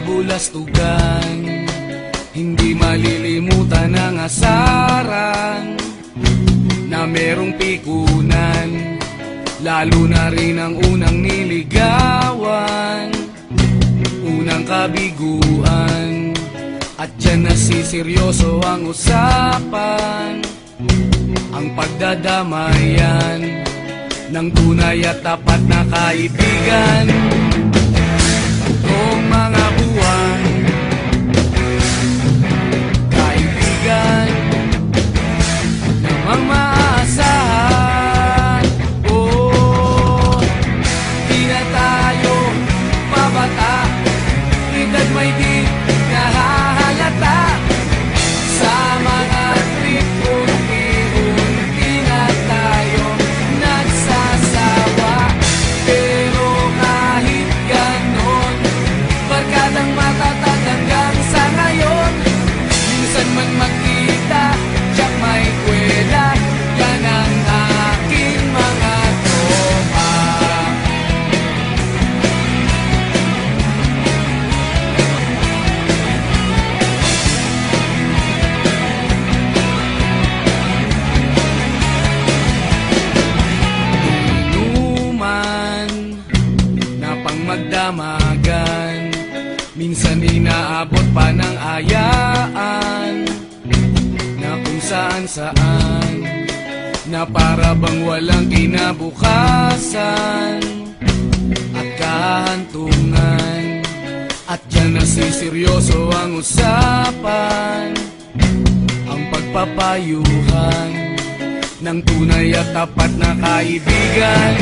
kabulastugan. Hindi malilimutan ang asaran na merong pikunan, lalo na rin ang unang niligawan, unang kabiguan. At dyan nasiseryoso ang usapan, ang pagdadamayan ng tunay at tapat na kaibigan. Kung mga buwan, kaibigan namang maaasahan. Oh, di na tayo mabata, edad may di nahahalata. Sa mga trip, unti-unti na tayo nagsasawa. Pero kahit ganon, barkadang matatag hanggang sa ngayon. Minsan man magkita, tiyak may kwela, yan ang aking mga tropa. Inuman na pang magdamagan, minsan inaabot pa ng ayaan, na kung saan-saan, na para bang walang kinabukasan at kahantungan. At dyan nasiseryoso ang usapan, ang pagpapayuhan ng tunay at tapat na kaibigan.